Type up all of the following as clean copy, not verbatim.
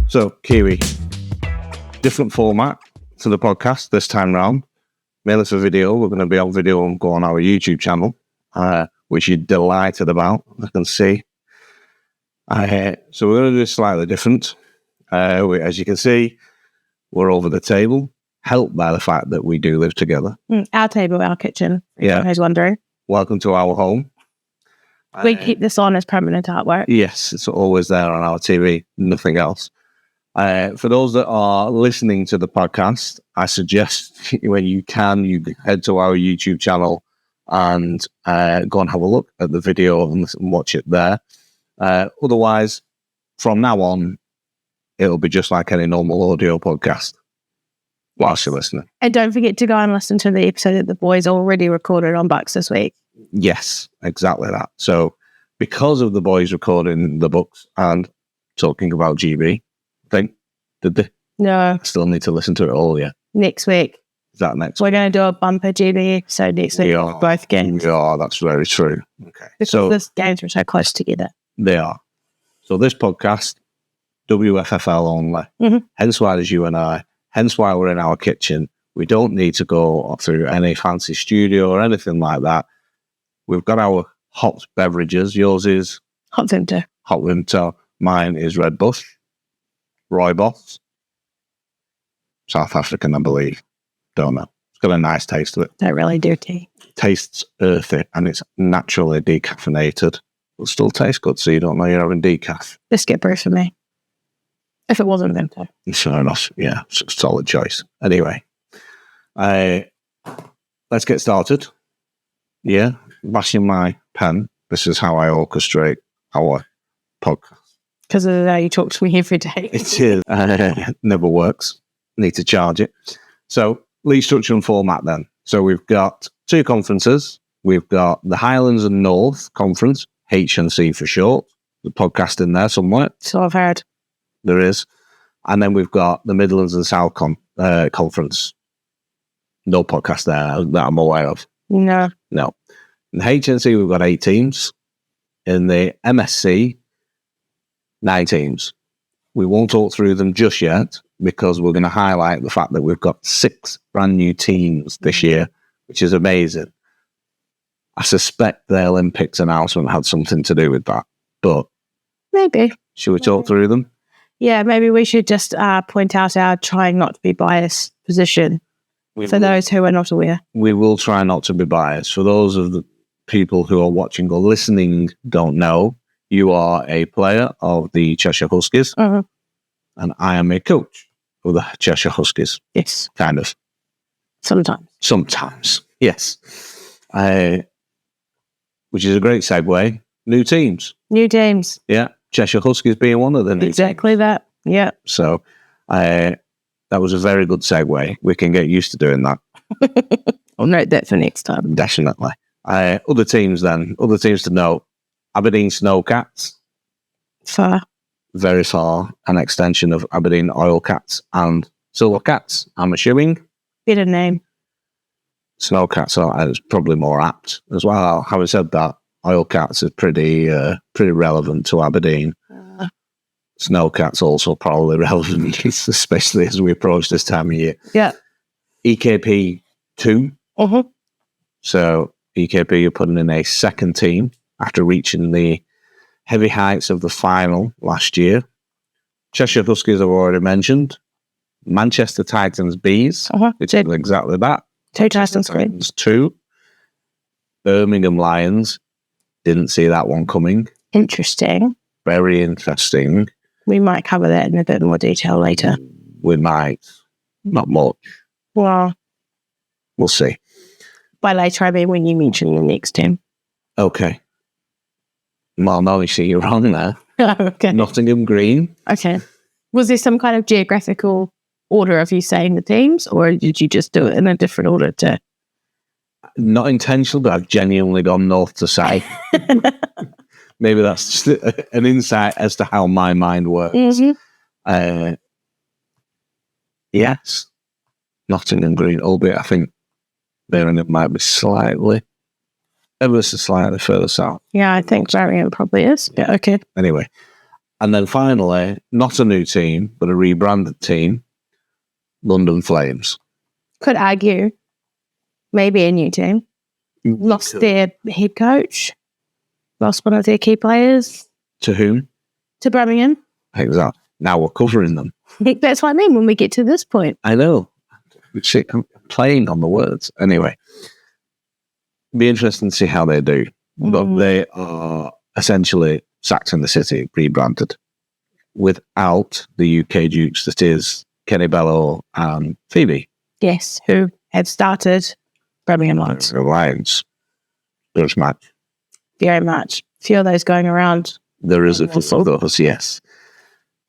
So, Kiwi, different format to the podcast this time round. Mainly for video. We're going to be on video and go on our YouTube channel, which you're delighted about, I can see. So we're going to do this slightly different. As you can see, we're over the table, helped by the fact that we do live together. Our table, our kitchen, if anyone's wondering. Welcome to our home. We keep this on as permanent artwork. Yes, it's always there on our TV, nothing else. For those that are listening to the podcast, I suggest when you can, you head to our YouTube channel and go and have a look at the video and watch it there. Otherwise, from now on, it'll be just like any normal audio podcast whilst you're listening. And don't forget to go and listen to the episode that the boys already recorded on Bucks this week. Yes, exactly that. So because of the boys recording the books and talking about GB, did they? No. I still need to listen to it all, yeah. Next week. Is that next We're going to do a bumper GB episode next week for both games. Yeah, that's very true. Okay. Because these games were so close together. They are. So this podcast, WFFL only, hence why there's you and I, hence why we're in our kitchen. We don't need to go through any fancy studio or anything like that. We've got our hot beverages. Yours is? Hot Vimto. Hot Vimto. Mine is Red Bush. Rooibos. South African, I believe. Don't know. It's got a nice taste to it. Don't really do tea. Tastes earthy and it's naturally decaffeinated. It'll still taste good, so you don't know you're having decaf. Biscuit brew for me. If it wasn't Vimto. Fair enough. Yeah, solid choice. Anyway, let's get started. Yeah, bashing my pen. This is how I orchestrate our podcast. Because of the way you talk to me every day. It is. Never works. Need to charge it. So, league structure and format then. So, we've got two conferences. We've got the Highlands and North Conference, HNC for short. The podcast in there somewhere. So I've heard. There is. And then we've got the Midlands and South Conference. No podcast there that I'm aware of. No. In the HNC, we've got 8 teams. In the MSC, 9 teams. We won't talk through them just yet because we're going to highlight the fact that we've got 6 brand new teams this year, which is amazing. I suspect the Olympics announcement had something to do with that, but maybe. Should we talk through them? Yeah, maybe we should just point out our trying not to be biased position for those who are not aware. We will try not to be biased. For those of the people who are watching or listening don't know, you are a player of the Cheshire Huskies, and I am a coach of the Cheshire Huskies. Yes. Kind of. Sometimes, yes. Which is a great segue. New teams. Yeah. Cheshire Huskies being one of them. Exactly that. Yeah. So that was a very good segue. We can get used to doing that. I'll note that for next time. Definitely. Other teams to note. Aberdeen Snowcats. Far. Very far. An extension of Aberdeen Oilcats and Silvercats, I'm assuming. Better name. Snowcats is probably more apt as well. Having said that, Oilcats is pretty relevant to Aberdeen. Snowcats also probably relevant, especially as we approach this time of year. Yeah. EKP 2. So EKP, you're putting in a second team after reaching the heavy heights of the final last year. Cheshire Huskies I've already mentioned. Manchester Titans Bees, which is exactly that. 2 Titans 2. Birmingham Lions. Didn't see that one coming. Interesting. Very interesting. We might cover that in a bit more detail later. We might. Not much. Well, we'll see. By later, I mean when you mention the next team. Okay. Well, no, you see, you're wrong there. Okay. Nottingham Green. Okay. Was there some kind of geographical order of you saying the teams, or did you just do it in a different order to? Not intentional, but I've genuinely gone north to south. Maybe that's just an insight as to how my mind works. Yes. Nottingham Green, albeit I think Birmingham might be ever so slightly further south. Yeah, I think Birmingham probably is. Yeah, okay. Anyway, And then finally, not a new team, but a rebranded team, London Flames. Could argue maybe a new team. Lost their head coach. Lost one of their key players. To whom? To Birmingham. Exactly. Now we're covering them. That's what I mean when we get to this point. I know. See, I'm playing on the words. Anyway, be interesting to see how they do. But they are essentially Sacked in the City, rebranded, without the UK Dukes, that is Kenny Bello and Phoebe. Yes, who have started Birmingham Lions. Lions. There's match. Very much. A few of those going around. There is a few of those, yes.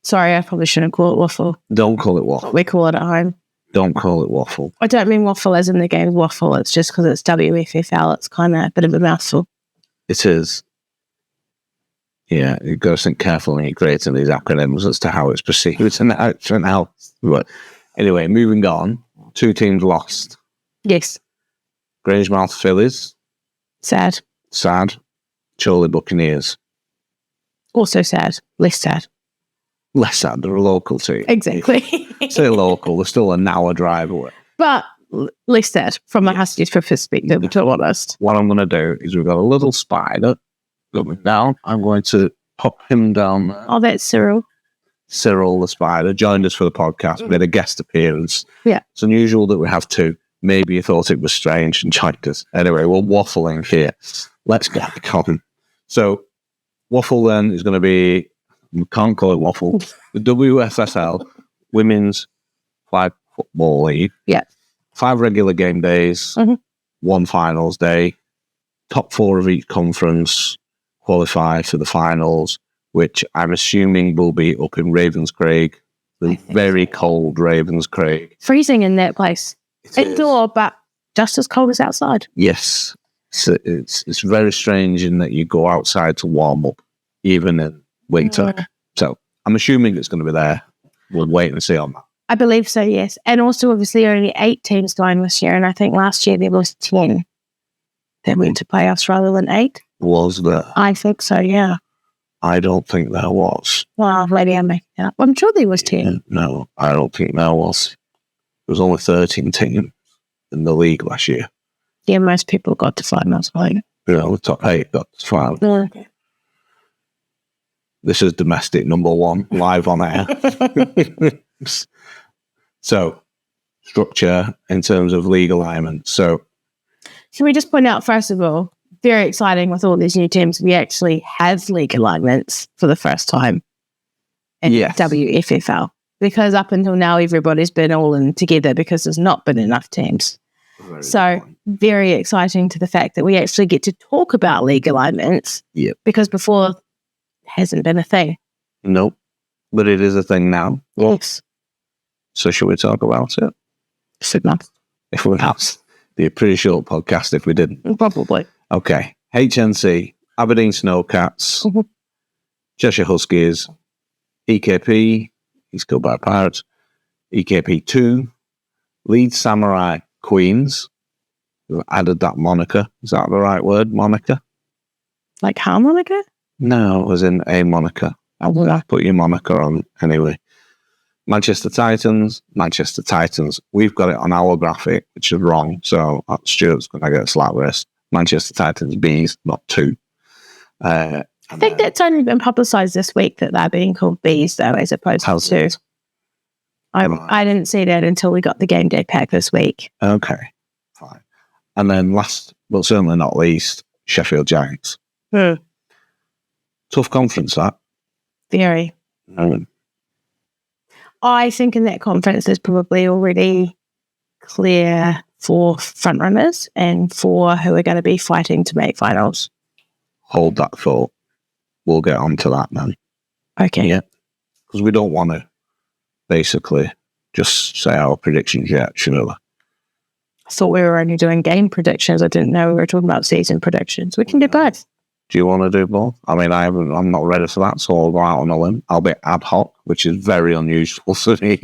Sorry, I probably shouldn't call it waffle. Don't call it waffle. We call it at home. Don't call it waffle. I don't mean waffle as in the game waffle. It's just because it's WFFL. It's kind of a bit of a mouthful. It is. Yeah, you've got to think carefully when you're creating these acronyms as to how it's perceived and how. But anyway, moving on. 2 teams lost. Yes. Grangemouth Phillies. Sad. Sad. Chorley Buccaneers. Also sad. Less sad. Less sad. They're a local team. Exactly. Say local. They're still an hour drive away. But less sad from a Huskies perspective, to be honest. What I'm going to do is we've got a little spider coming down. I'm going to pop him down there. Oh, that's Cyril. Cyril the spider joined us for the podcast. We had a guest appearance. Yeah. It's unusual that we have 2. Maybe you thought it was strange and joined us. Anyway, we're waffling here. Let's get on. So, waffle then is going to be, we can't call it waffle, the WFFL Women's Flag Football League. Yeah. 5 regular game days, 1 finals day. Top 4 of each conference qualify for the finals, which I'm assuming will be up in Ravenscraig, the very cold Ravenscraig. Freezing in that place. Indoor, but just as cold as outside. Yes. So it's very strange in that you go outside to warm up, even in winter. So I'm assuming it's going to be there. We'll wait and see on that. I believe so, yes. And also, obviously, only 8 teams going this year, and I think last year there was 10 that went to playoffs rather than 8. Was there? I think so, yeah. I don't think there was. Well, maybe I'm making it up. I'm sure there was 10. No, I don't think there was. There was only 13 teams in the league last year. Yeah, most people got to finals, right? The top 8 got to finals. Oh, okay. This is domestic number 1, live on air. So, structure in terms of league alignment. So, can we just point out, first of all, very exciting with all these new teams, we actually have league alignments for the first time in WFFL. Because up until now, everybody's been all in together because there's not been enough teams. Very exciting to the fact that we actually get to talk about league alignments. Yep. Because before, it hasn't been a thing. Nope. But it is a thing now. Yes. So should we talk about it? Should not. If we're not, be a pretty short podcast if we didn't. Probably. Okay. HNC, Aberdeen Snowcats, Cheshire Huskies, EKP, East Kilbride Pirates, EKP2, Leeds Samurai Queens. We've added that moniker. Is that the right word? Moniker? Like harmonica? No, it was in a moniker. I will put your moniker on anyway. Manchester Titans. We've got it on our graphic, which is wrong. So Stuart's going to get a slap wrist. Manchester Titans Bs, not 2. I think that's only been publicised this week that they're being called Bs, though, as opposed to 2. I didn't see that until we got the game day pack this week. Okay, fine. And then last, but certainly not least, Sheffield Giants. Tough conference, that. Very. I think in that conference there's probably already clear 4 frontrunners and 4 who are going to be fighting to make finals. Hold that thought. We'll get on to that then. Okay. Yeah. Because we don't want to basically just say our predictions yet, surely. I thought we were only doing game predictions. I didn't know we were talking about season predictions. We can do both. Do you want to do both? I mean, I'm not ready for that, so I'll go out on a limb. I'll be ad hoc, which is very unusual for me.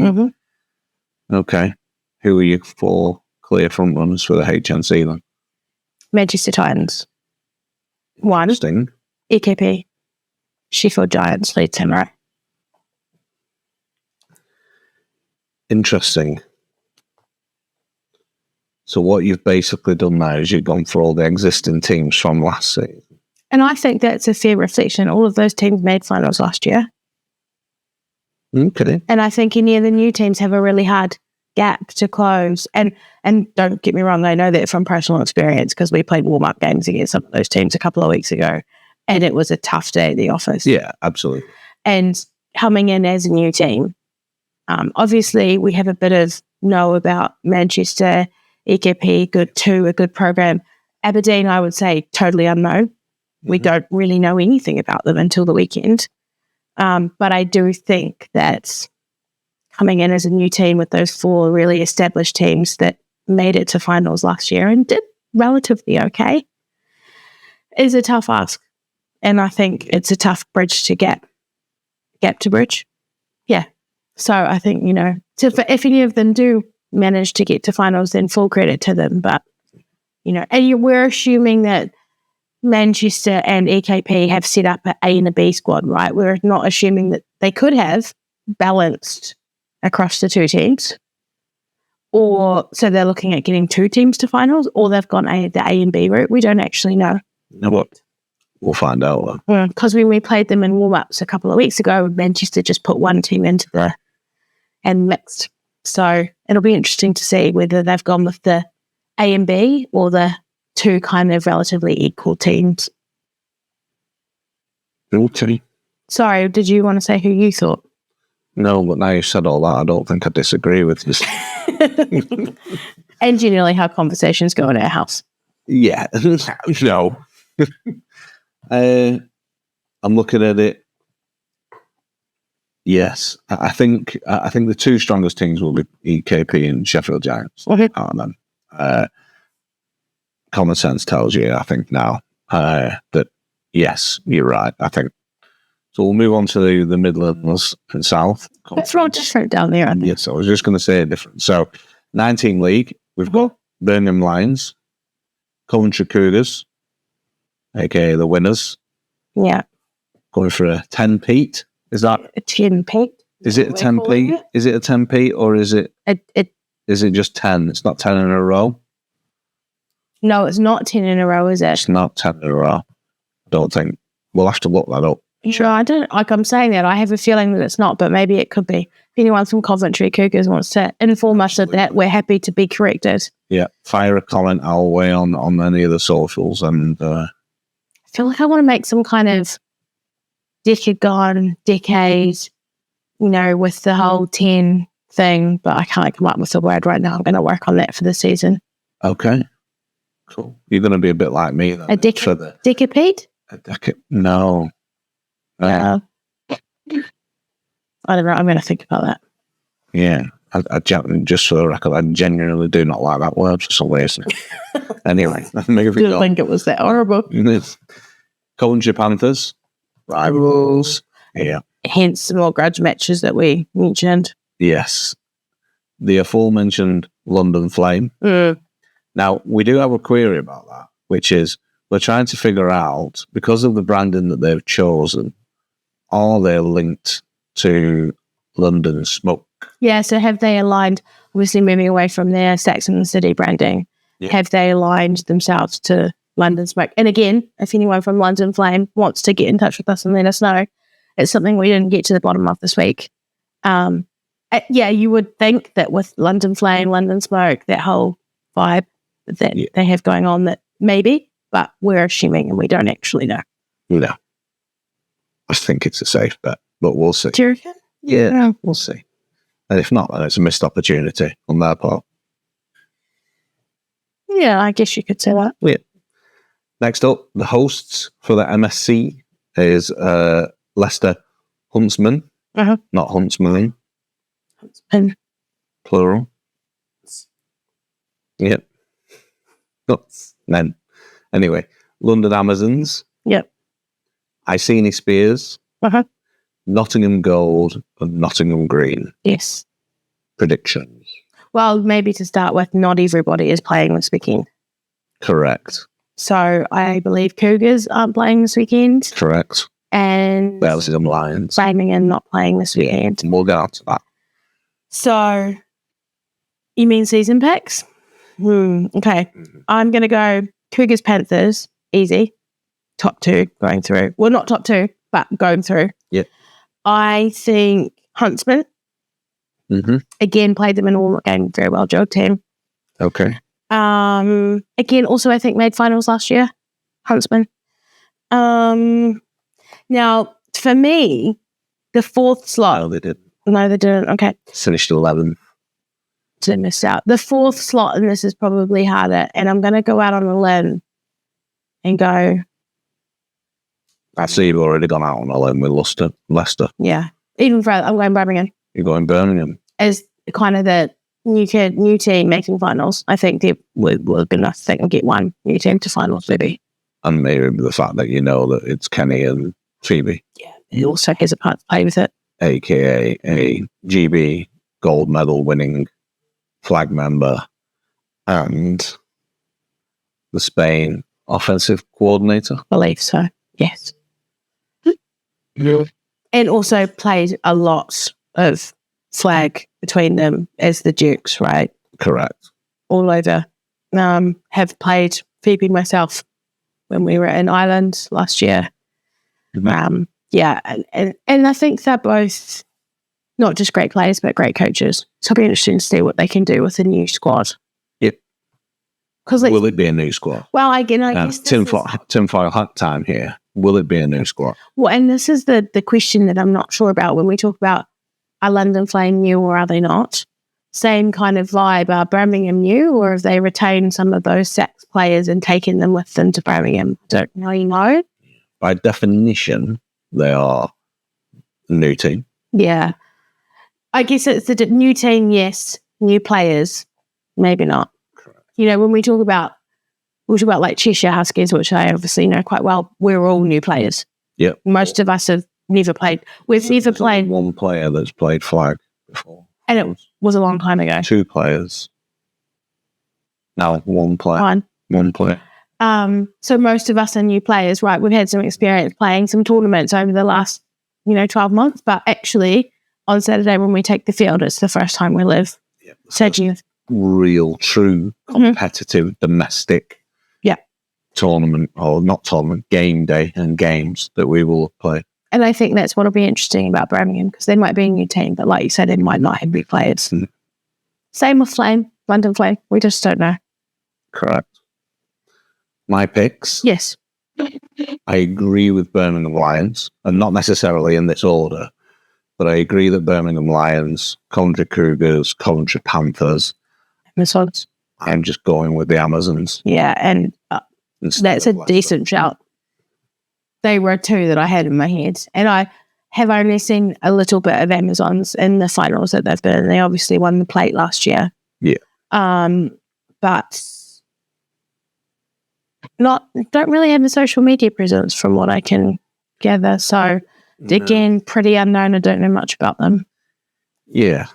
Okay. Who are your 4 clear front runners for the HNC then? Manchester Titans. 1. Sting. EKP. Sheffield Giants, Leeds Samurai. Interesting. So what you've basically done now is you've gone for all the existing teams from last season. And I think that's a fair reflection. All of those teams made finals last year. Okay. And I think any of the new teams have a really hard gap to close. And don't get me wrong, I know that from personal experience because we played warm-up games against some of those teams a couple of weeks ago and it was a tough day at the office. Yeah, absolutely. And coming in as a new team, obviously we have a bit of know about Manchester, EKP, a good program. Aberdeen, I would say, totally unknown. We don't really know anything about them until the weekend. But I do think that coming in as a new team with those 4 really established teams that made it to finals last year and did relatively okay is a tough ask. And I think it's a tough bridge to gap to bridge. Yeah. So I think, if any of them do manage to get to finals, then full credit to them. But, and we're assuming that Manchester and EKP have set up an A and a B squad, right? We're not assuming that they could have balanced across the 2 teams. Or so they're looking at getting 2 teams to finals, or they've gone the A and B route. We don't actually know. You know what? We'll find out. Because when we played them in warm-ups a couple of weeks ago, Manchester just put 1 team into and mixed. So it'll be interesting to see whether they've gone with the A and B or the 2 kind of relatively equal teams. Okay. Sorry, did you want to say who you thought? No, but now you've said all that, I don't think I disagree with you. And generally how conversations go in our house. Yeah. No. I'm looking at it. Yes, I think the 2 strongest teams will be EKP and Sheffield Giants. Common sense tells you, I think now, that yes, you're right. I think so. We'll move on to the Midlands and South. It's not different down there, I think. Yes, I was just going to say different. So, 19 league, we've got Birmingham Lions, Coventry Cougars, aka the winners. Yeah, going for a 10-peat. Is that a 10-peat? Is it a 10-peat? Is it a 10-peat or is it? Is it just 10? It's not 10 in a row. No, it's not 10 in a row, is it? It's not 10 in a row. I don't think. We'll have to look that up. Sure, I don't. Like I'm saying that, I have a feeling that it's not, but maybe it could be. If anyone from Coventry Cougars wants to inform us of that, we're happy to be corrected. Yeah, fire a comment our way on any of the socials, and I feel like I want to make some kind of decade, with the whole 10 thing, but I can't come up with a word right now. I'm going to work on that for the season. Okay, cool. You're going to be a bit like me then. A decapede? No. I don't know. I'm going to think about that. Yeah. I just for the record, I genuinely do not like that word for some reason. Anyway, I didn't think it was that horrible. Coventry Panthers, rivals. Yeah. Hence the more grudge matches that we mentioned. Yes. The aforementioned London Flame. Now, we do have a query about that, which is we're trying to figure out, because of the branding that they've chosen, are they linked to London Smoke? Yeah, so have they aligned, obviously moving away from their Saxon City branding, have they aligned themselves to London Smoke? And again, if anyone from London Flame wants to get in touch with us and let us know, it's something we didn't get to the bottom of this week. You would think that with London Flame, London Smoke, that whole vibe that they have going on, that maybe, but we're assuming and we don't actually know. No. I think it's a safe bet, but we'll see. Do you reckon? Yeah, we'll see. And if not, then it's a missed opportunity on their part. Yeah, I guess you could say that. Yeah. Next up, the hosts for the MSC is Leicester Huntsman, not Huntsman. Huntsman. Plural. Yep. Men. Anyway, London Amazons. Yep. Iceni Spears. Nottingham Gold and Nottingham Green. Yes. Predictions. Well, maybe to start with, not everybody is playing this weekend. Correct. So I believe Cougars aren't playing this weekend. Correct. And Birmingham Lions. Birmingham not playing this weekend. We'll get on to that. So, you mean season picks? Okay. I'm going to go Cougars, Panthers, easy. Top 2 going through. Well, not top 2, but going through. Yeah. I think Huntsman. Again, played them in all game, very well drilled team. Okay. Again, also I think made finals last year. Huntsman. Now, for me, the 4th slot. No, they didn't. No, they didn't. Okay. Finished 11th. So missed out. The 4th slot, and this is probably harder, and I'm going to go out on a limb and go. I see you've already gone out on a limb with Leicester. Yeah. Even further, I'm going Birmingham. You're going Birmingham. As kind of the new team making finals. I think they would have been nice to get one new team to finals, maybe. And maybe the fact that you know that it's Kenny and Phoebe. Yeah. He also has a part to play with it. AKA a GB gold medal winning flag member and the Spain offensive coordinator. I believe so. Yes. Yeah. And also played a lot of flag between them as the Dukes, right? Correct. All over. Have played Phoebe myself when we were in Ireland last year. Yeah, and I think they're both not just great players, but great coaches. So it'll be interesting to see what they can do with a new squad. Yep. Because will it be a new squad? Well, I guess tinfoil hat time here. Will it be a new squad? Well, and this is the question that I'm not sure about when we talk about are London Flame new or are they not? Same kind of vibe. Are Birmingham new or have they retained some of those Sax players and taken them with them to Birmingham? Don't really know. By definition, they are a new team. Yeah. I guess it's a new team, yes. New players, maybe not. Correct. You know, when we talk about like Cheshire Huskies, which I obviously know quite well, we're all new players. Yep. Most of us have never played. We've never played. One player that's played flag before. And it was a long time ago. 2 players. Now one player. One player. So most of us are new players, right? We've had some experience playing some tournaments over the last, 12 months, but actually on Saturday when we take the field, it's the first time we live. Yep. Real, true, competitive, domestic tournament, or not tournament, game day and games that we will play. And I think that's what'll be interesting about Birmingham, because they might be a new team, but like you said, it might not have big players. Same with Flame, London Flame. We just don't know. Correct. My picks. Yes. I agree with Birmingham Lions, and not necessarily in this order, but I agree that Birmingham Lions, Coventry Cougars, Coventry Panthers. Amazons. I'm just going with the Amazons. Yeah, and that's a decent shout. They were 2 that I had in my head, and I have only seen a little bit of Amazons in the finals that they've been in. They obviously won the plate last year. Yeah. But don't really have a social media presence from what I can gather. So again, pretty unknown. I don't know much about them. Yeah.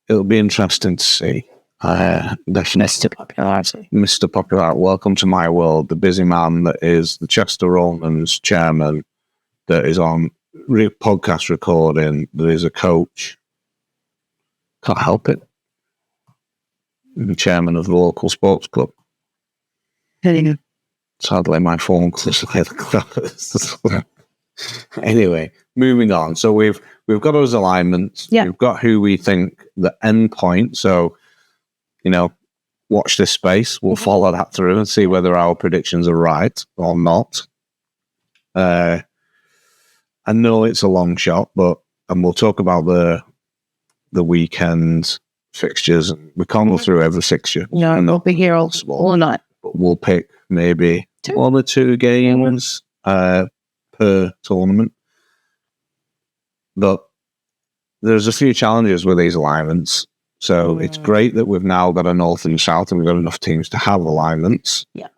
It'll be interesting to see. Mr. Popularity. Mr. Popularity. Welcome to my world. The busy man that is the Chester Romans chairman, that is on podcast recording, that is a coach. Can't help it. The chairman of the local sports club. Sadly, my phone close. Anyway, moving on. So we've got those alignments. Yeah. We've got who we think the end point. So, watch this space. We'll follow that through and see whether our predictions are right or not. I know it's a long shot, and we'll talk about the weekend fixtures. We can't go through every fixture. No, we'll be here all night. But we'll pick maybe 1 or 2 games per tournament. But there's a few challenges with these alignments. So it's great that we've now got a north and south and we've got enough teams to have alignments. Yeah.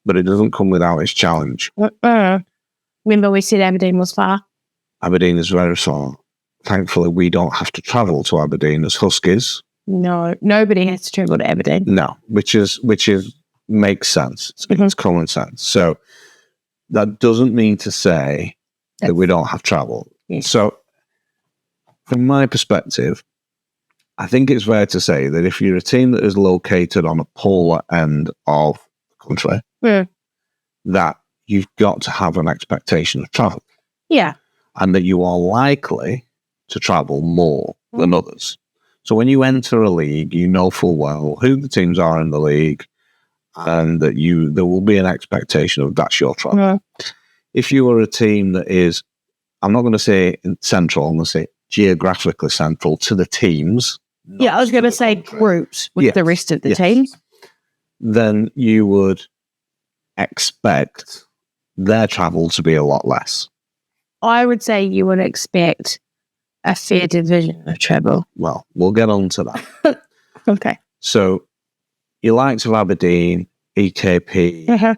But it doesn't come without its challenge. Remember we said Aberdeen was far? Aberdeen is very far. Thankfully, we don't have to travel to Aberdeen as Huskies. No, nobody has to travel to Aberdeen. No, which makes sense. It's common sense. So that doesn't mean to say that we don't have travel. Yes. So from my perspective, I think it's fair to say that if you're a team that is located on a polar end of the country, that you've got to have an expectation of travel. Yeah. And that you are likely to travel more than others. So when you enter a league, you know full well who the teams are in the league, and that there will be an expectation of that's your travel. Yeah. If you are a team that is, I'm not going to say central, I'm going to say geographically central to the teams. Yeah, I was going to say groups with the rest of the teams. Then you would expect their travel to be a lot less. I would say you would expect a fair division of travel. Well, we'll get on to that. Okay. So, you likes of Aberdeen, EKP,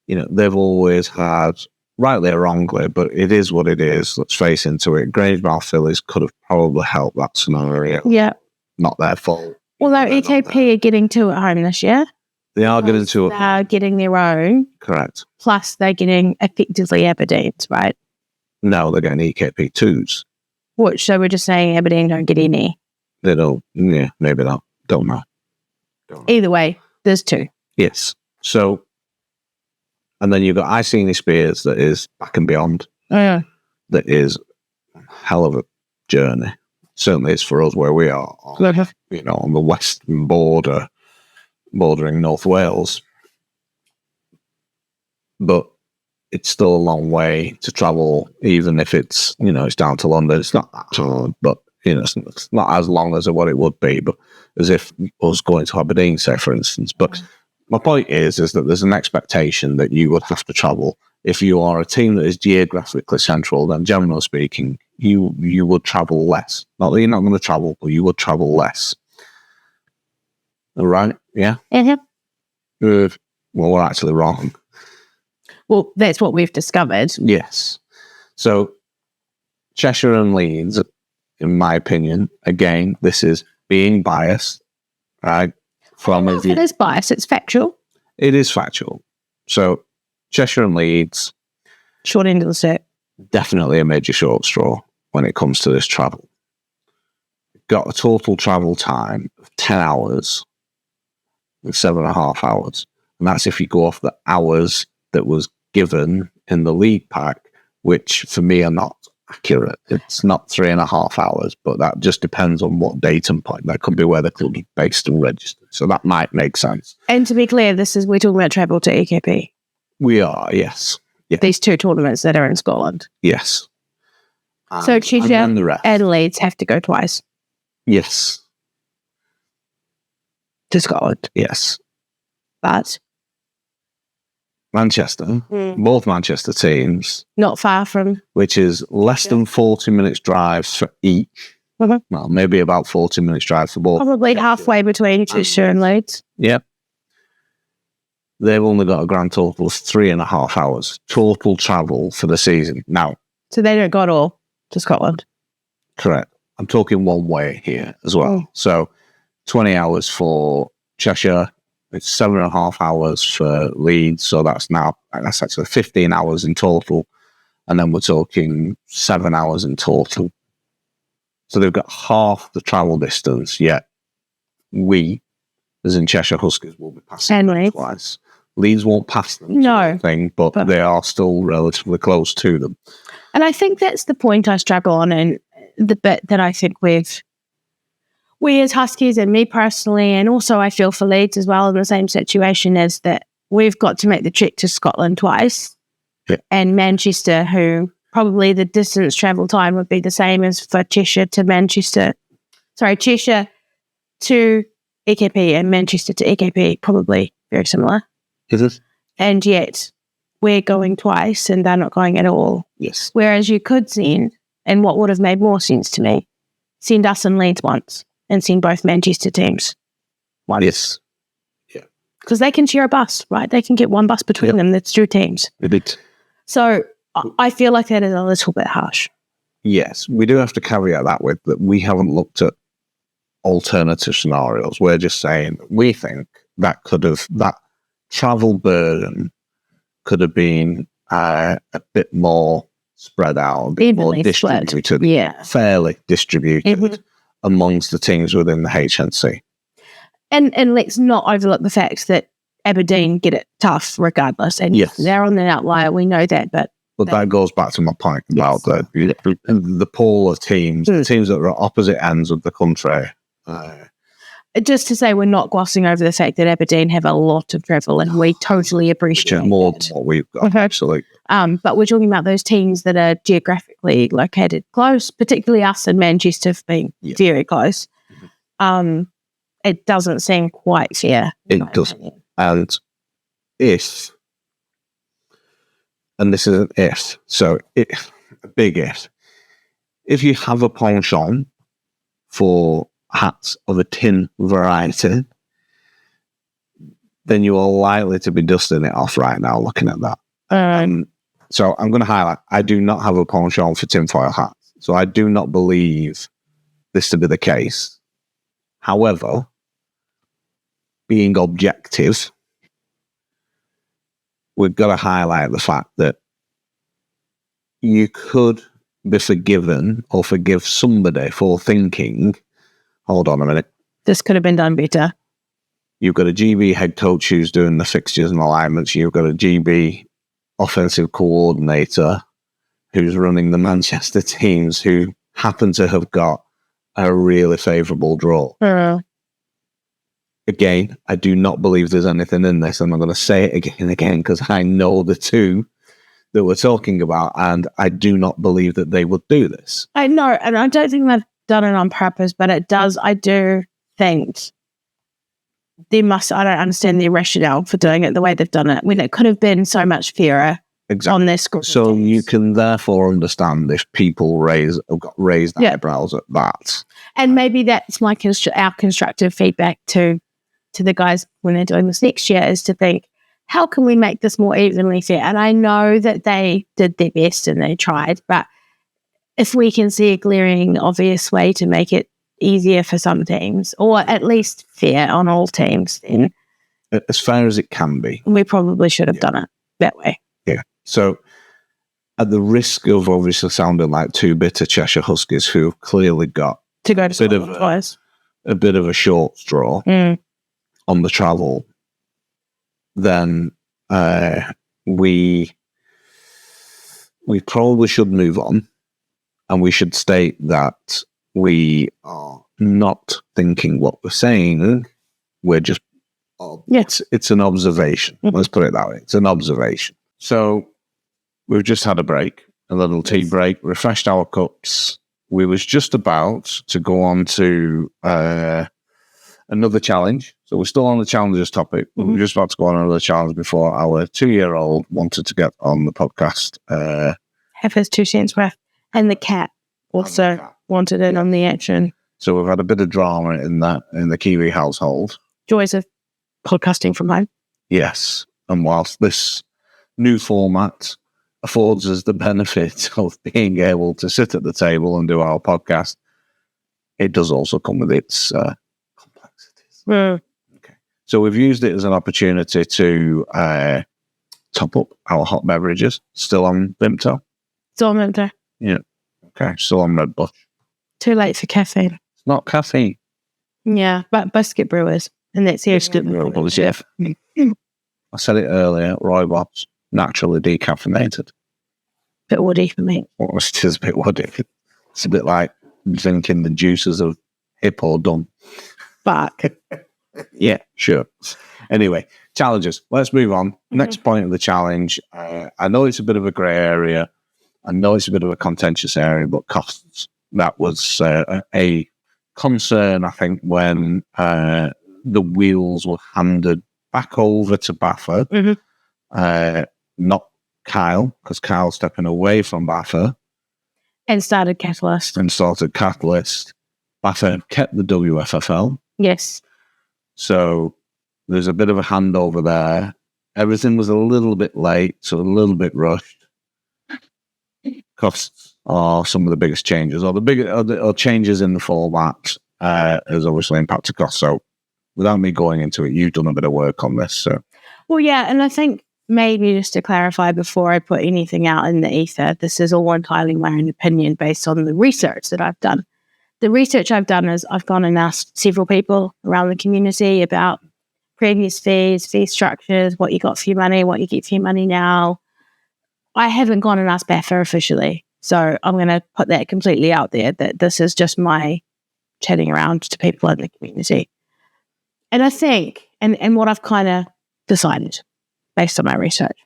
they've always had, rightly or wrongly, but it is what it is. Let's face into it. Grangemouth Phillies could have probably helped that scenario. Yeah. Not their fault. Although EKP are getting two at home this year. They are getting two. They are getting their own. Correct. Plus, they're getting effectively Aberdeen's, right? No, they're getting EKP twos. Which, so we're just saying Aberdeen don't get any. They don't. Yeah, maybe not. Don't know. Either way, there's two. Yes. So, and then you've got Iceni Spears that is back and beyond. Oh, yeah. That is a hell of a journey. Certainly it's for us where we are, on the western border, bordering North Wales. But it's still a long way to travel, even if it's, it's down to London. It's not that hard, but, it's not as long as what it would be, but as if us going to Aberdeen, say, for instance. But my point is that there's an expectation that you would have to travel. If you are a team that is geographically central, then generally speaking, you would travel less. Not that you're not going to travel, but you would travel less. All right? Yeah? Mm-hmm. Well, we're actually wrong. Well, that's what we've discovered. Yes. So, Cheshire and Leeds, in my opinion, again, this is being biased, right? It is biased. It's factual. It is factual. So, Cheshire and Leeds. Short end of the stick. Definitely a major short straw when it comes to this travel. Got a total travel time of 10 hours with 7.5 hours. And that's if you go off the hours that was given in the league pack, which for me are not accurate. It's not 3.5 hours, but that just depends on what date and point. That could be where the club is based and registered. So that might make sense. And to be clear, we're talking about travel to EKP. We are, yes. Yeah. These two tournaments that are in Scotland. Yes. So Cheshire and Leeds have to go twice. Yes. To Scotland. Yes. But Manchester, both Manchester teams. Not far from. Which is less than 40 minutes drive for each. Mm-hmm. Well, maybe about 40 minutes drive for both. Probably halfway between Cheshire and Leeds. Yep. They've only got a grand total of 3.5 hours total travel for the season. Now. So they don't go at all to Scotland. Correct. I'm talking one way here as well. So 20 hours for Cheshire. It's 7.5 hours for Leeds. So that's actually 15 hours in total. And then we're talking 7 hours in total. So they've got half the travel distance, yet we, as in Cheshire Huskies, will be passing them twice. Leeds won't pass them, but they are still relatively close to them. And I think that's the point I struggle on, and the bit that I think we as Huskies and me personally, and also I feel for Leeds as well in the same situation, is that we've got to make the trek to Scotland twice. Yeah. And Manchester, who probably the distance travel time would be the same as for Cheshire to EKP and Manchester to EKP, probably very similar. Is it? And yet we're going twice and they're not going at all. Yes. Whereas you could send, and what would have made more sense to me, send us and Leeds once and send both Manchester teams once. Yes. Yeah. Because they can share a bus, right? They can get one bus between them that's two teams. So I feel like that is a little bit harsh. Yes. We do have to caveat that with that we haven't looked at alternative scenarios. We're just saying we think that travel burden could have been a bit more spread out, a bit more distributed, fairly distributed amongst the teams within the HNC. And let's not overlook the fact that Aberdeen get it tough regardless. And they're on the outlier, we know that. But that goes back to my point about the pool of teams, the teams that are at opposite ends of the country. Just to say, we're not glossing over the fact that Aberdeen have a lot of travel, and we totally appreciate more than what we've got. Absolutely. But we're talking about those teams that are geographically located close, particularly us and Manchester being very close. It doesn't seem quite fair. It doesn't. And this is an if, so a big if you have a penchant for hats of a tin variety, then you are likely to be dusting it off right now looking at that. So I'm going to highlight, I do not have a penchant for tinfoil hats. So I do not believe this to be the case. However, being objective, we've got to highlight the fact that you could be forgiven or forgive somebody for thinking, hold on a minute, this could have been done better. You've got a GB head coach who's doing the fixtures and alignments. You've got a GB offensive coordinator who's running the Manchester teams, who happen to have got a really favourable draw. Again, I do not believe there's anything in this, and I'm going to say it again and again because I know the two that we're talking about, and I do not believe that they would do this. I know, and I don't think they've done it on purpose, but I do think I don't understand their rationale for doing it the way they've done it, when it could have been so much fairer on their score. So you can therefore understand if people have got raised eyebrows at that. And maybe that's our constructive feedback to the guys when they're doing this next year, is to think, how can we make this more evenly fair? And I know that they did their best and they tried, but if we can see a glaring, obvious way to make it easier for some teams, or at least fair on all teams, then as fair as it can be, we probably should have done it that way. Yeah. So at the risk of obviously sounding like two bitter Cheshire Huskies who have clearly got to go to Scotland twice, a bit of a short straw on the travel, then we probably should move on, and we should state that we are not thinking what we're saying. We're just it's an observation. Let's put it that way. It's an observation. So we've just had a break, a little tea break, refreshed our cups. We was just about to go on to another challenge. So we're still on the challenges topic. We were just about to go on another challenge before our 2-year-old wanted to get on the podcast. Have his 2 cents worth. And the cat also wanted in on the action. So we've had a bit of drama in the Kiwi household. Joys of podcasting from home. Yes. And whilst this new format affords us the benefit of being able to sit at the table and do our podcast, it does also come with its complexities. Okay. So we've used it as an opportunity to top up our hot beverages. Still on Vimto? Still on Vimto. Yeah. Okay. Still on Red Bush. Too late for caffeine. It's not caffeine. Yeah, but biscuit brewers. And that's the biscuit brewers, yeah. I said it earlier, Roy Bob's naturally decaffeinated. Bit woody for me. Well, it is a bit woody. It's a bit like drinking the juices of hip or dumb. Fuck. Yeah, sure. Anyway, challenges. Let's move on. Next point of the challenge. I know it's a bit of a grey area. I know it's a bit of a contentious area, but costs. That was a concern, I think, when the wheels were handed back over to Baffer. Not Kyle, because Kyle's stepping away from Baffer. And started Catalyst. Baffer kept the WFFL. Yes. So there's a bit of a handover there. Everything was a little bit late, so a little bit rushed. Costs are some of the biggest changes, or changes in the format has obviously impacted costs. So without me going into it, you've done a bit of work on this. So. Well, yeah, and I think maybe just to clarify before I put anything out in the ether, this is all entirely my own opinion based on the research that I've done. The research I've done is I've gone and asked several people around the community about previous fees, fee structures, what you got for your money, what you get for your money now. I haven't gone and asked BAFA officially, so I'm going to put that completely out there, that this is just my chatting around to people in the community. And I think, and what I've kind of decided based on my research,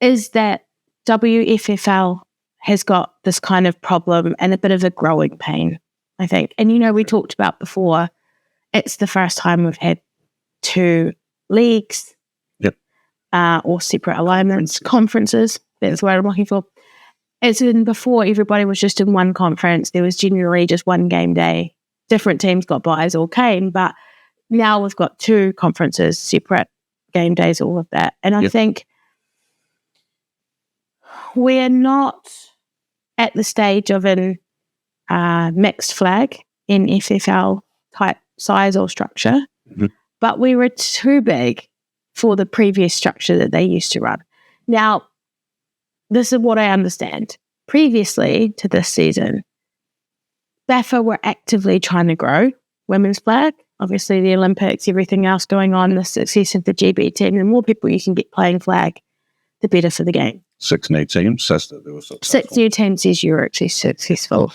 is that WFFL has got this kind of problem and a bit of a growing pain, I think. And, we talked about before, it's the first time we've had 2 leagues or separate alignments, conferences, that's the word I'm looking for. As in before, everybody was just in one conference. There was generally just one game day. Different teams got buys or came, but now we've got 2 conferences, separate game days, all of that. And I think we're not at the stage of an mixed flag in FFL type size or structure, but we were too big for the previous structure that they used to run. Now, this is what I understand. Previously to this season, BAFA were actively trying to grow women's flag. Obviously, the Olympics, everything else going on, the success of the GB team, the more people you can get playing flag, the better for the game. 6 new teams says that they were successful. 6 new teams says you were actually successful.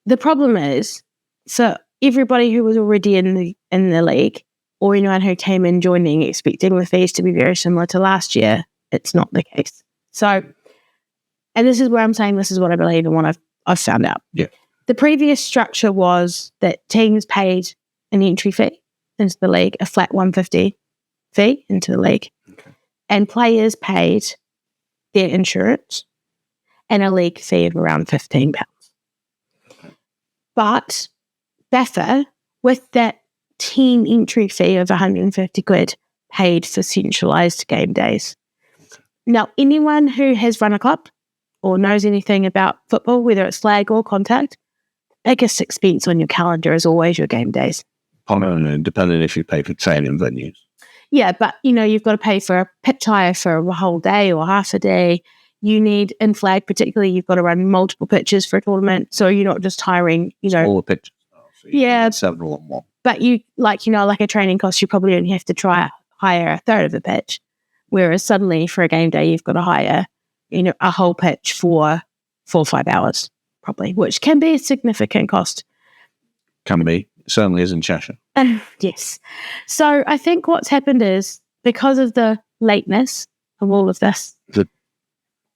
The problem is, for everybody who was already in the league, or anyone who came in joining expecting the fees to be very similar to last year, it's not the case. So, and this is where I'm saying this is what I believe and what I've found out. Yeah. The previous structure was that teams paid an entry fee into the league, a flat $150 fee into the league, and players paid their insurance and a league fee of around £15. But BAFA, with that team entry fee of 150 quid, paid for centralised game days. Now, anyone who has run a club or knows anything about football, whether it's flag or contact, biggest expense on your calendar is always your game days. Depending if you pay for training venues. Yeah, but you've got to pay for a pitch hire for a whole day or half a day. You need, in flag particularly, you've got to run multiple pitches for a tournament, so you're not just hiring, Smaller pitches. So yeah, several on one. But you, like a training cost, you probably only have to hire a third of the pitch. Whereas suddenly for a game day, you've got to hire, a whole pitch for 4 or 5 hours, probably, which can be a significant cost. Can be. It certainly is in Cheshire. Yes. So I think what's happened is, because of the lateness of all of this,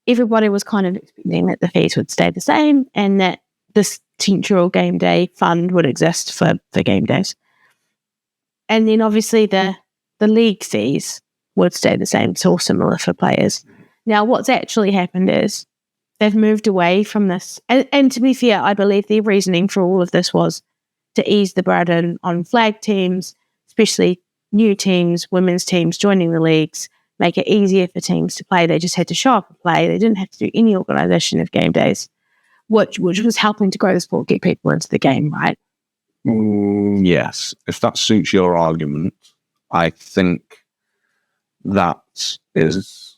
everybody was kind of expecting that the fees would stay the same and that this central game day fund would exist for game days. And then obviously the league fees would stay the same, so similar for players. Now, what's actually happened is they've moved away from this. And to be fair, I believe the reasoning for all of this was to ease the burden on flag teams, especially new teams, women's teams joining the leagues, make it easier for teams to play. They just had to show up and play. They didn't have to do any organisation of game days, which was helping to grow the sport, get people into the game, right? Yes. If that suits your argument, I think that is...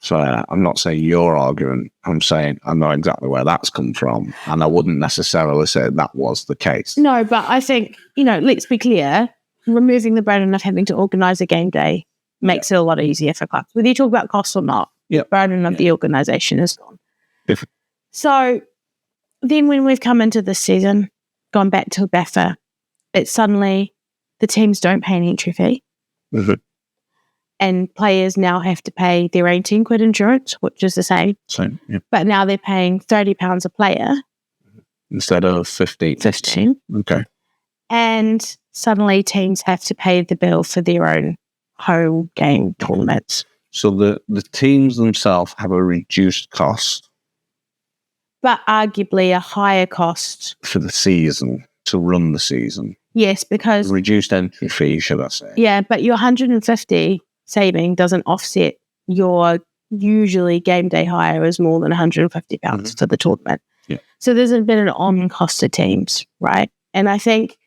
So I'm not saying your argument. I'm saying I know exactly where that's come from, and I wouldn't necessarily say that was the case. No, but I think, let's be clear, removing the burden of having to organise a game day makes it a lot easier for clubs. Whether you talk about costs or not, the burden of the organisation is gone. So then when we've come into this season, gone back to BAFA, it's suddenly the teams don't pay an entry fee. Mm-hmm. And players now have to pay their 18 quid insurance, which is the same. Same, yeah. But now they're paying £30 a player. Instead of 15. 15. Okay. And suddenly teams have to pay the bill for their own home game tournaments. So the teams themselves have a reduced cost. But arguably a higher cost. For the season, to run the season. Yes, because... Reduced entry fee, should I say. Yeah, but your 150 saving doesn't offset your usually game day hire is more than £150 for the tournament. Yeah. So there's a bit of an on cost to teams, right? And I think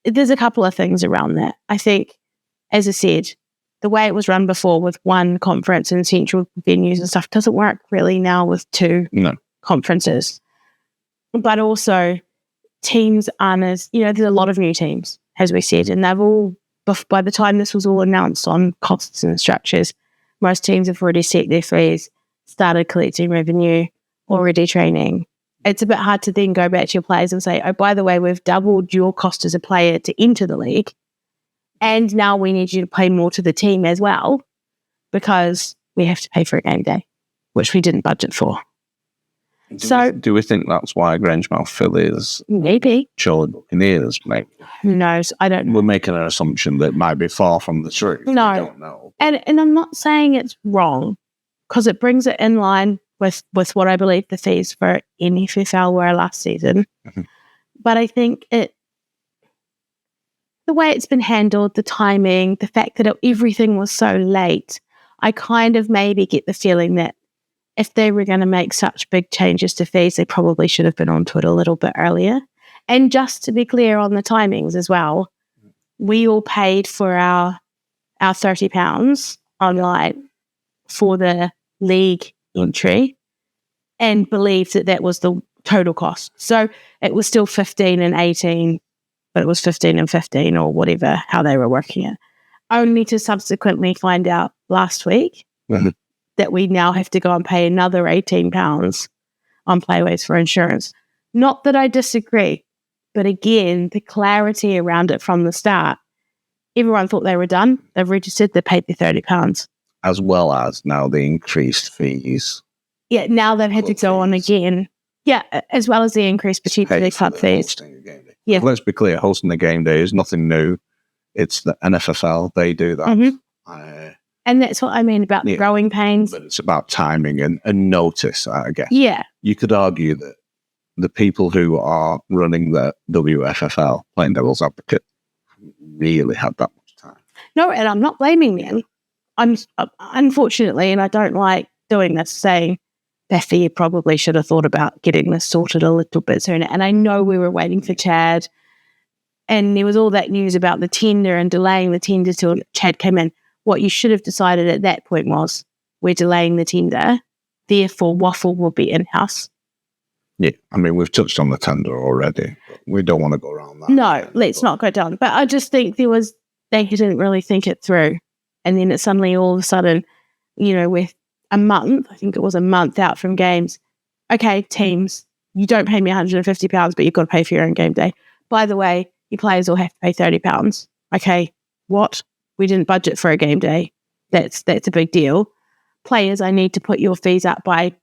there's a couple of things around that. I think, as I said, the way it was run before with one conference and central venues and stuff doesn't work really now with two conferences. But also, teams aren't as, there's a lot of new teams, as we said, and they've all, by the time this was all announced on costs and structures, most teams have already set their fees, started collecting revenue, already training. It's a bit hard to then go back to your players and say, oh, by the way, we've doubled your cost as a player to enter the league, and now we need you to pay more to the team as well because we have to pay for a game day, which we didn't budget for. Do we think that's why Grangemouth Phillies maybe showed Buccaneers? Maybe. Who knows? I don't know. We're making an assumption that might be far from the truth. No. We don't know. And I'm not saying it's wrong because it brings it in line with what I believe the fees for NFFL were last season. Mm-hmm. But I think the way it's been handled, the timing, the fact that everything was so late, I kind of maybe get the feeling that if they were going to make such big changes to fees, they probably should have been onto it a little bit earlier. And just to be clear on the timings as well, we all paid for our £30 online for the league entry and believed that was the total cost. So it was still 15 and 18, but it was 15 and 15 or whatever, how they were working it. Only to subsequently find out last week that we now have to go and pay another £18 on Playways for insurance. Not that I disagree, but again, the clarity around it from the start, everyone thought they were done. They've registered, they paid their £30. As well as now the increased fees. Yeah, now they've had to go on again. Yeah, as well as the increased potentially club fees. Yeah. Let's be clear, hosting the game day is nothing new. It's the NFFL, they do that. Mm-hmm. And that's what I mean about the growing pains. But it's about timing and notice, I guess. Yeah. You could argue that the people who are running the WFFL, playing devil's advocate, really had that much time. No, and I'm not blaming them. I'm unfortunately, and I don't like doing this, saying, Bethany, you probably should have thought about getting this sorted a little bit sooner. And I know we were waiting for Chad, and there was all that news about the tender and delaying the tender till Chad came in. What you should have decided at that point was, we're delaying the tender, therefore Waffle will be in-house. Yeah, I mean, we've touched on the tender already. We don't want to go around that. No, let's not go down. But I just think they didn't really think it through. And then it suddenly all of a sudden, with a month, I think it was a month out from games, okay, teams, you don't pay me £150, but you've got to pay for your own game day. By the way, your players all have to pay £30. Okay, what? We didn't budget for a game day. That's a big deal. Players, I need to put your fees up by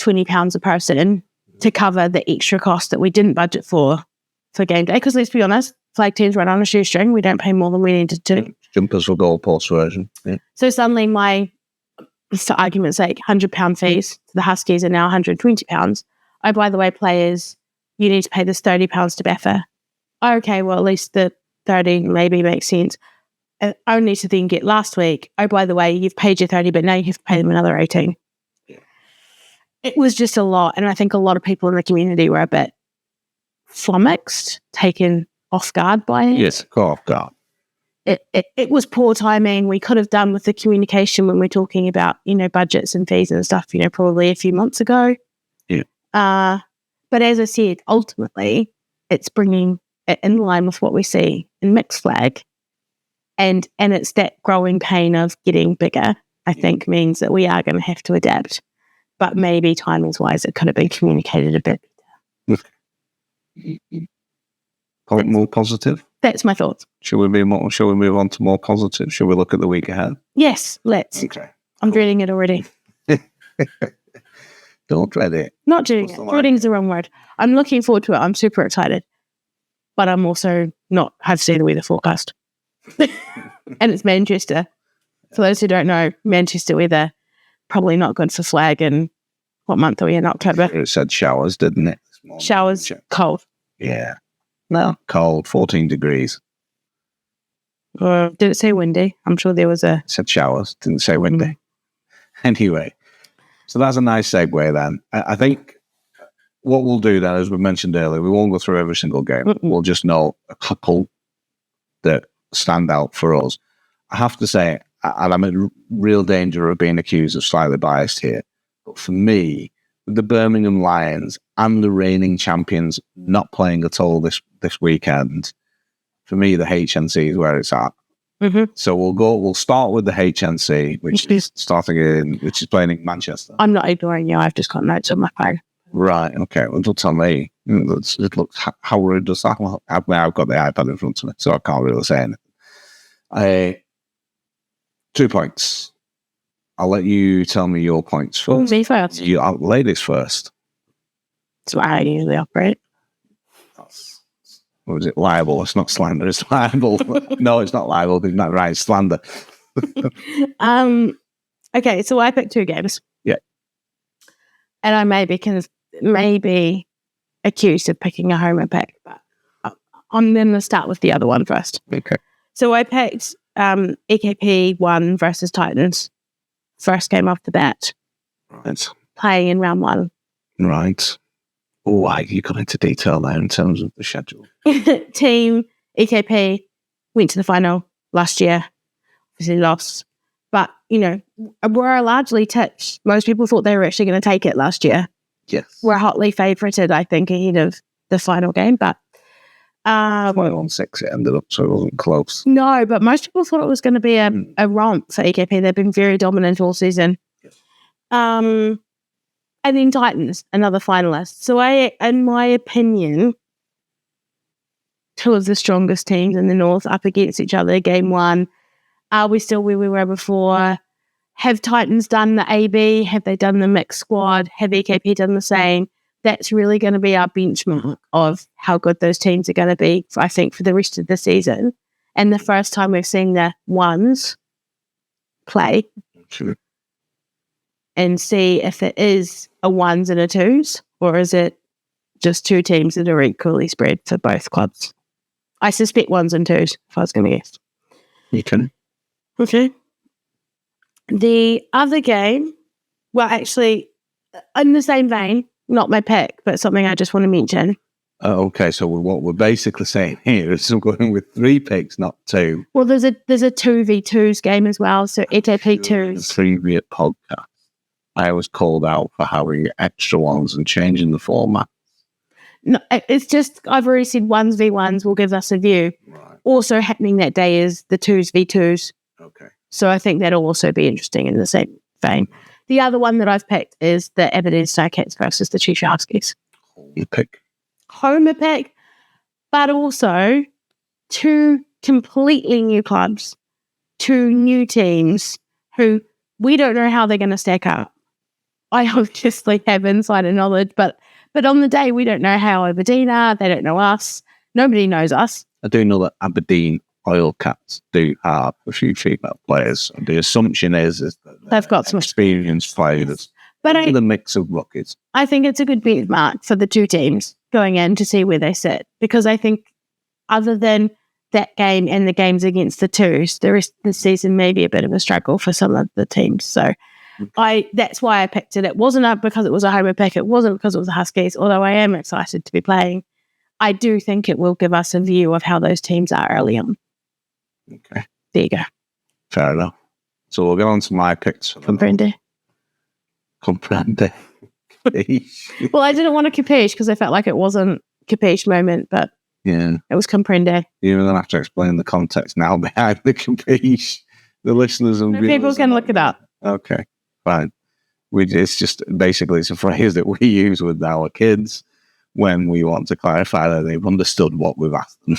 £20 a person to cover the extra cost that we didn't budget for game day. Because let's be honest, flag teams run on a shoestring. We don't pay more than we needed to. Jumpers for goalpost version. Yeah. So suddenly my, for argument's sake, £100 fees to the Huskies are now £120. Oh, by the way, players, you need to pay this £30 to Baffa. Oh, okay, well, at least the 30 maybe makes sense. Only to then get last week, oh, by the way, you've paid your 30, but now you have to pay them another 18. Yeah. It was just a lot. And I think a lot of people in the community were a bit flummoxed, taken off guard by it. Yes, caught off guard. It was poor timing. We could have done with the communication when we're talking about, budgets and fees and stuff, probably a few months ago. Yeah. But as I said, ultimately, it's bringing it in line with what we see in mixed flag. And it's that growing pain of getting bigger, I think, means that we are going to have to adapt. But maybe timings-wise, it could have been communicated a bit better. More positive? That's my thoughts. Shall we move on to more positive? Shall we look at the week ahead? Yes, let's. Okay. I'm dreading it already. Don't dread it. Not dreading it. Dreading is the wrong word. I'm looking forward to it. I'm super excited. But I'm also not, have seen the weather forecast. And it's Manchester. For those who don't know, Manchester weather, probably not good for flag. And what month are we in? October? It said showers, didn't it? Showers, cold. Yeah. No, cold, 14 degrees. Did it say windy? I'm sure there was a... It said showers, didn't say windy. Anyway, so that's a nice segue then. I think what we'll do then, as we mentioned earlier, we won't go through every single game. We'll just know a couple that stand out for us. I have to say, and I'm in real danger of being accused of slightly biased here, but for me, the Birmingham Lions and the reigning champions not playing at all this weekend, for me, the HNC is where it's at. Mm-hmm. So we'll start with the HNC, which is playing in Manchester. I'm not ignoring you. I've just got notes on my phone. Right. Okay. Well, don't tell me. It looks, how rude does that look? I've got the iPad in front of me, so I can't really say anything. 2 points. I'll let you tell me your points first. Me first. You ladies first. That's how I usually operate. What was it? Libel. It's not slander. It's libel. No, it's not libel. It's not right. It's slander. Okay, so I picked 2 games. Yeah. And I may be accused of picking a homer pick, but I'm going to start with the other one first. Okay. So I picked EKP 1 versus Titans. First game off the bat. Right. Playing in round 1. Right. Oh, you got into detail there in terms of the schedule. Team EKP went to the final last year. Obviously lost. But, we're largely tipped. Most people thought they were actually going to take it last year. Yes. We're hotly favoured, I think, ahead of the final game. But 21-6 it ended up, so it wasn't close. No, but most people thought it was going to be a romp for EKP. They've been very dominant all season. Yes. And then Titans, another finalist. So in my opinion, 2 of the strongest teams in the North up against each other, game 1. Are we still where we were before? Have Titans done the AB? Have they done the mixed squad? Have EKP done the same? That's really going to be our benchmark of how good those teams are going to be, I think, for the rest of the season. And the first time we've seen the ones play. Sure. And see if it is a 1s and a 2s, or is it just 2 teams that are equally spread for both clubs? I suspect 1s and 2s, if I was going to guess. You can. Okay. The other game, well, actually, in the same vein, not my pick, but something I just want to mention. Okay, so what we're basically saying here is we're going with 3 picks, not 2. Well, there's a 2v2s game as well, so EKP 2s. In the previous podcast, I was called out for having extra ones and changing the format. No, it's just, I've already said 1v1s will give us a view. Right. Also happening that day is the 2v2s. Okay. So I think that'll also be interesting in the same vein. The other one that I've picked is the Aberdeen Cats versus the Cheshire Huskies. Homer pick, but also 2 completely new clubs, 2 new teams who we don't know how they're going to stack up. I obviously have insider knowledge, but on the day we don't know how Aberdeen are. They don't know us. Nobody knows us. I do know that Aberdeen Oil Cats do have a few female players. And the assumption is that they've got some experienced players. But the mix of rookies. I think it's a good benchmark for the 2 teams going in to see where they sit, because I think other than that game and the games against the 2s, the rest of the season may be a bit of a struggle for some of the teams. So that's why I picked it. It wasn't because it was a homer pick. It wasn't because it was the Huskies, although I am excited to be playing. I do think it will give us a view of how those teams are early on. Okay. There you go. Fair enough. So we'll get on to my picks. Comprende. Well, I didn't want to capiche because I felt like it wasn't capiche moment, but yeah, it was comprende. You're going to have to explain the context now behind the capiche. The listeners and people can look it up. Okay, fine. It's just basically it's a phrase that we use with our kids when we want to clarify that they've understood what we've asked them.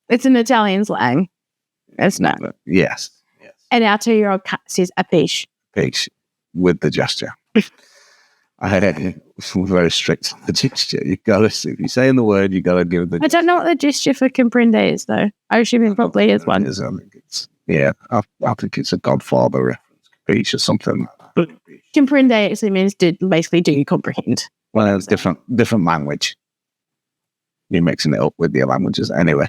It's an Italian slang, isn't it? Yes. And our 2-year-old says a piche. Piche with the gesture. We're very strict on the gesture. You got to, if you're saying the word, you got to give the. I don't know what the gesture for comprende is, though. I assume it probably is one. I think it's I think it's a Godfather reference, capiche or something like that. Comprende actually means do you comprehend? Well, it's different language. You're mixing it up with the languages anyway.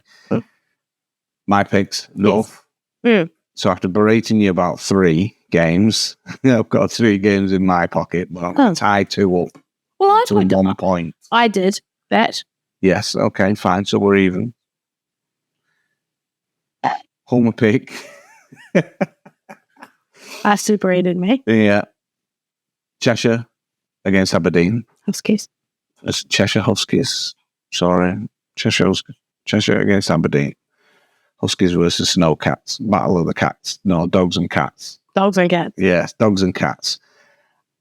My picks, North. Yes. So after berating you about 3 games, I've got 3 games in my pocket, but I'm tied 2 up. Well, I to 1 point. I did that. Yes, okay, fine. So we're even. Homer pick. I superated me. Yeah. Cheshire against Aberdeen. Huskies. It's Cheshire Huskies. Sorry. Cheshire against Aberdeen. Huskies versus Snowcats. Battle of the Cats. No, Dogs and Cats. Dogs and Cats. Yes, Dogs and Cats.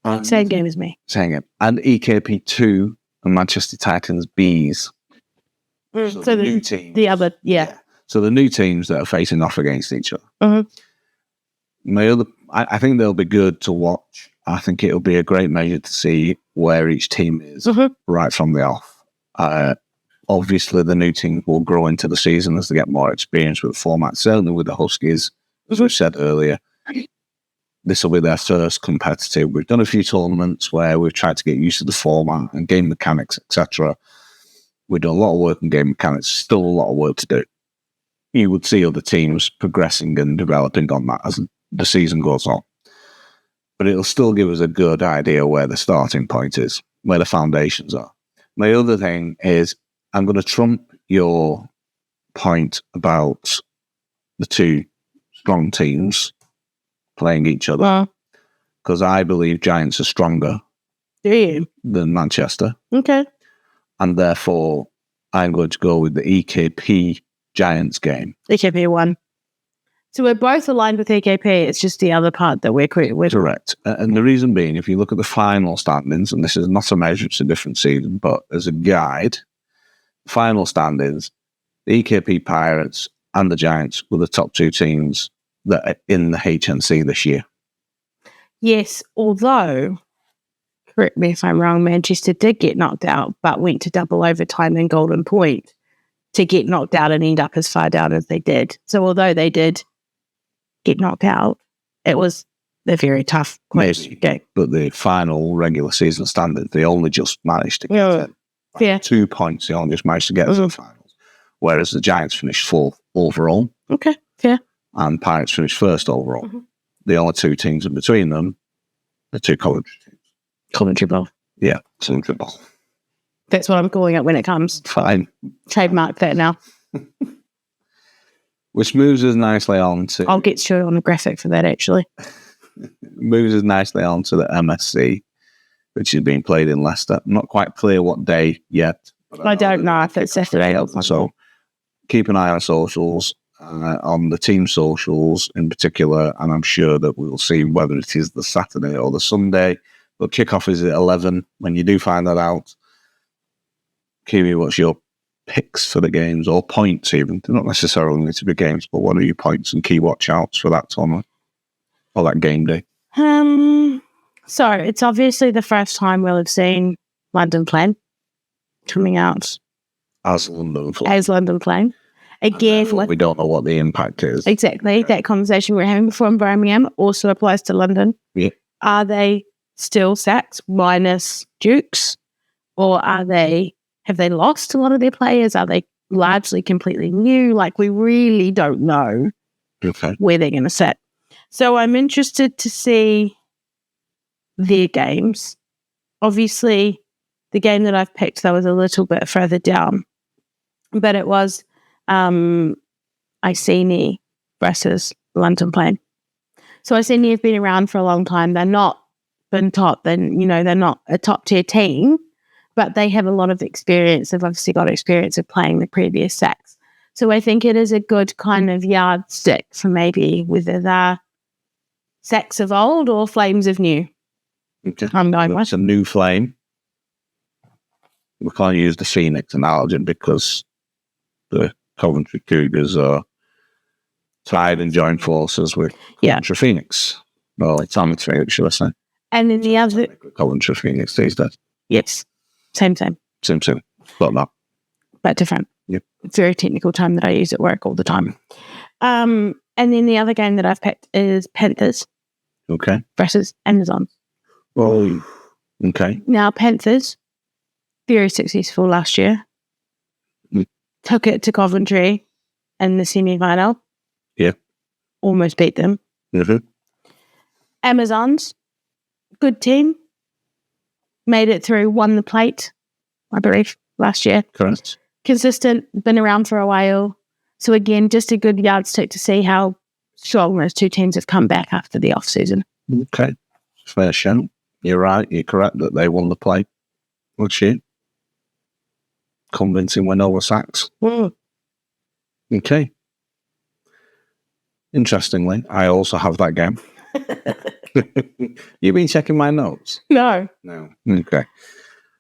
And Same game as me. Same game. And EKP2 and Manchester Titans Bees. So the new teams. The other, yeah. So the new teams that are facing off against each other. Mm-hmm. I think they'll be good to watch. I think it'll be a great measure to see where each team is right from the off. Obviously, the new teams will grow into the season as they get more experience with the format. Certainly with the Huskies, as we said earlier, this will be their first competitive. We've done a few tournaments where we've tried to get used to the format and game mechanics, etc. We've done a lot of work on game mechanics. Still a lot of work to do. You would see other teams progressing and developing on that as the season goes on. But it'll still give us a good idea where the starting point is, where the foundations are. My other thing is, I'm going to trump your point about the two strong teams playing each other. Because I believe Giants are stronger than Manchester. Okay. And therefore, I'm going to go with the EKP Giants game. EKP 1. So we're both aligned with EKP. It's just the other part that we're correct. And the reason being, if you look at the final standings, and this is not a measure, it's a different season, but as a guide, final standings, the EKP Pirates and the Giants were the top two teams that are in the HNC this year. Yes, although, correct me if I'm wrong, Manchester did get knocked out, but went to double overtime in Golden Point to get knocked out and end up as far down as they did. So although they did get knocked out, it was a very tough game. But the final regular season standard, they only just managed to get 2 points. They only just managed to get to the finals. Whereas the Giants finished fourth overall. Okay, fair. And Pirates finished first overall. The only two teams in between them, the two Coventry teams. Coventry Bowl. Yeah, Coventry Bowl. That's what I'm calling it when it comes. Fine. Trademark that now. Which moves us nicely on to... I'll get you on a graphic for that, actually. Moves us nicely on to the MSC, which is being played in Leicester. I'm not quite clear what day yet. I don't know if it's Saturday or Sunday. So keep an eye on socials, on the team socials in particular, and I'm sure that we'll see whether it is the Saturday or the Sunday. But kickoff is at 11. When you do find that out, Kiwi, what's your picks for the games, or points even? They're not necessarily need to be games, but what are your points and key watch outs for that tournament or that game day? So it's obviously the first time we'll have seen London playing coming out as London playing. Again, we don't know what the impact is. Exactly. That conversation we were having before in Birmingham also applies to London. Yeah. Are they still Sacks minus Dukes, or have they lost a lot of their players? Are they largely completely new? Like, we really don't know where they're going to sit. So I'm interested to see their games. Obviously, the game that I've picked, though, is a little bit further down. But it was Iceni versus London playing. So Iceni have been around for a long time. They're not been top, they're not a top tier team, but they have a lot of experience. They've obviously got experience of playing the previous Sacks. So I think it is a good kind of yardstick for maybe whether they're Sacks of old or Flames of new. Okay. I'm going with a new flame. We can't use the Phoenix analogy because the Coventry Cougars are tied and joined forces with Coventry Phoenix. Well, it's Atomic Phoenix, should I say? And then the other... Coventry Phoenix these days. Yes. Same. But not. But different. Yep. It's a very technical term that I use at work all the time. And then the other game that I've picked is Panthers. Okay. Versus Amazon. Oh, okay. Now, Panthers, very successful last year. Took it to Coventry in the semi-final. Yeah. Almost beat them. Mm-hmm. Amazons, good team. Made it through, won the plate, I believe, last year. Correct. Consistent, been around for a while. So again, just a good yardstick to see how strong those two teams have come back after the off-season. Okay. Fair shout. You're right. You're correct that they won the play. Good shit. Convincing win over Sacks. Okay. Interestingly, I also have that game. You've been checking my notes? No. Okay.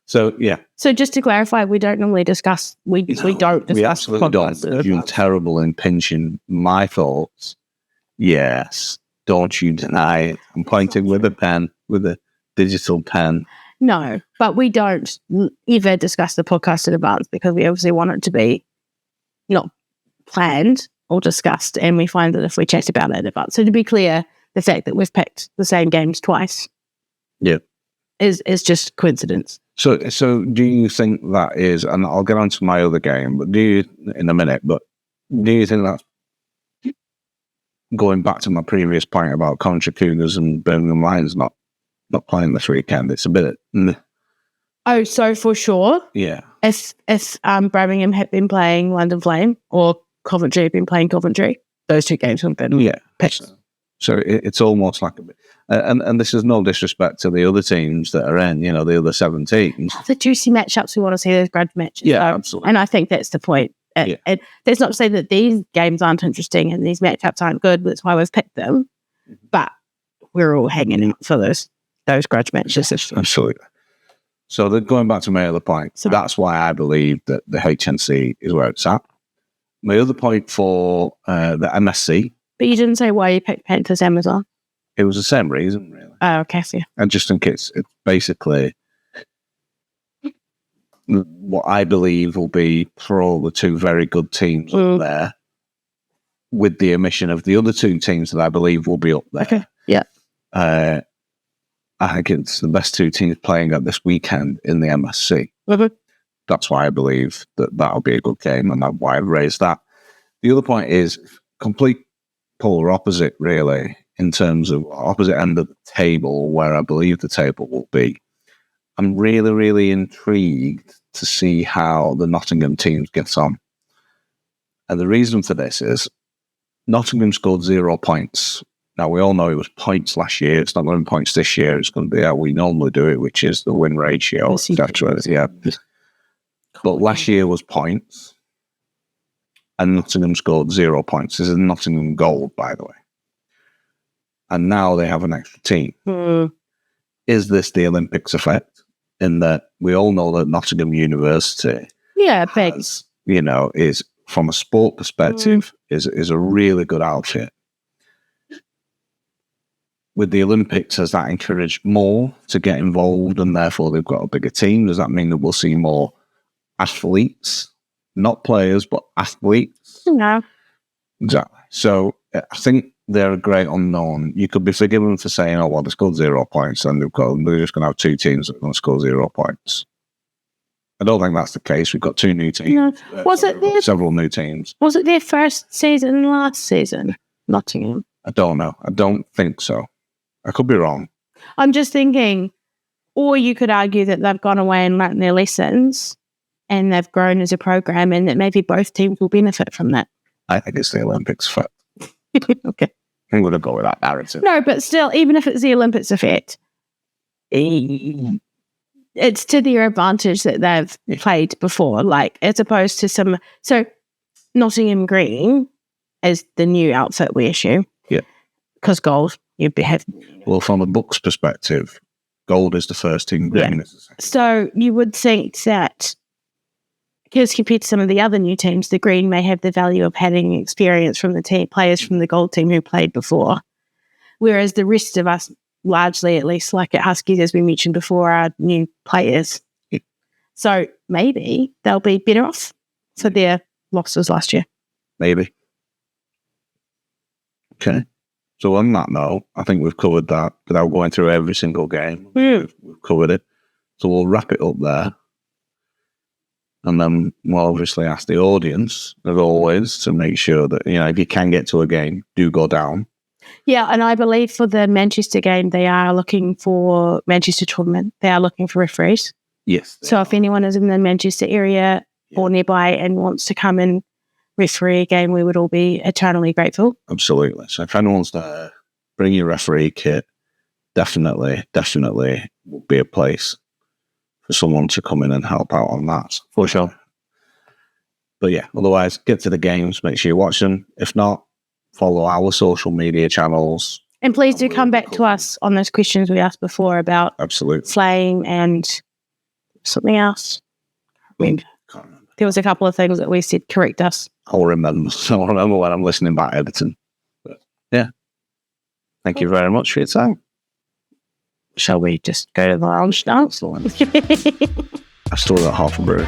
So, yeah. So just to clarify, we don't normally discuss, we don't discuss. We absolutely don't. You're terrible in pinching my thoughts. Yes. Don't you deny it. I'm pointing with a pen, with a digital pen. No, but we don't ever discuss the podcast in advance because we obviously want it to be not planned or discussed, and we find that if we chat about it in advance. So to be clear, the fact that we've picked the same games twice is just coincidence. So do you think that is, and I'll get on to my other game, but in a minute, but do you think that's going back to my previous point about Coventry Cougars and Birmingham Lions not playing this weekend? It's a bit... Oh, so for sure. Yeah. If Birmingham had been playing London Flame or Coventry had been playing Coventry, those two games would have been picked. So it's almost like a bit... and this is no disrespect to the other teams that are in, the other 7 teams. The juicy matchups we want to see, those grudge matches. Yeah, so, absolutely. And I think that's the point. And that's not to say that these games aren't interesting and these matchups aren't good. That's why we've picked them. But we're all hanging out for those grudge matches. Absolutely. So going back to my other point, so that's why I believe that the HNC is where it's at. My other point for the MSC. But you didn't say why you picked Panthers Amazon. It was the same reason, really. Oh, okay, so I just think it's basically what I believe will be for all the two very good teams up there, with the omission of the other 2 teams that I believe will be up there. Okay, yeah. I think it's the best 2 teams playing at this weekend in the MSC. Mm-hmm. That's why I believe that'll be a good game, and that's why I've raised that. The other point is complete polar opposite, really, in terms of opposite end of the table, where I believe the table will be. I'm really, really intrigued to see how the Nottingham teams get on. And the reason for this is Nottingham scored 0 points. Now, we all know it was points last year. It's not going to be points this year. It's going to be how we normally do it, which is the win ratio, etc. Yeah. But last year was points, and Nottingham scored 0 points. This is Nottingham Gold, by the way. And now they have an extra team. Is this the Olympics effect? In that we all know that Nottingham University has, is, from a sport perspective, is a really good outfit. With the Olympics, has that encouraged more to get involved, and therefore they've got a bigger team? Does that mean that we'll see more athletes? Not players, but athletes? No. Exactly. So I think they're a great unknown. You could be forgiven for saying, oh, well, they scored 0 points and they're just going to have 2 teams that are going to score 0 points. I don't think that's the case. We've got 2 new teams. No. Several new teams. Was it their first season last season, Nottingham? I don't know. I don't think so. I could be wrong. I'm just thinking, or you could argue that they've gone away and learnt their lessons and they've grown as a program, and that maybe both teams will benefit from that. I think it's the Olympics effect. Okay. I'm going to go with that narrative. No, but still, even if it's the Olympics effect, it's to their advantage that they've played before, like, as opposed to some... So, Nottingham Green is the new outfit we issue. Yeah. Because gold, you'd have... Well, from a book's perspective, gold is the first team, green is the second. So, you would think that, because compared to some of the other new teams, the green may have the value of having experience from the players from the gold team who played before, whereas the rest of us, largely at least, like at Huskies, as we mentioned before, are new players. Yeah. So maybe they'll be better off for their losses last year. Maybe. Okay. So on that note, I think we've covered that without going through every single game. We've covered it. So we'll wrap it up there. And then we'll obviously ask the audience, as always, to make sure that, if you can get to a game, do go down. Yeah, and I believe for the Manchester game, they are looking for Manchester tournament. They are looking for referees. Yes. So if anyone is in the Manchester area or nearby and wants to come and referee again, we would all be eternally grateful. Absolutely. So if anyone's there, bring your referee kit. Definitely will be a place for someone to come in and help out on that. For sure. But yeah, otherwise, get to the games. Make sure you watch them. If not, follow our social media channels. And please do come back to us on those questions we asked before about flame and something else. Can't remember. There was a couple of things that we said, correct us. I'll remember when I'm listening back editing. But yeah. Thank you very much for your time. Shall we just go to the lounge now? I've still got half a brew.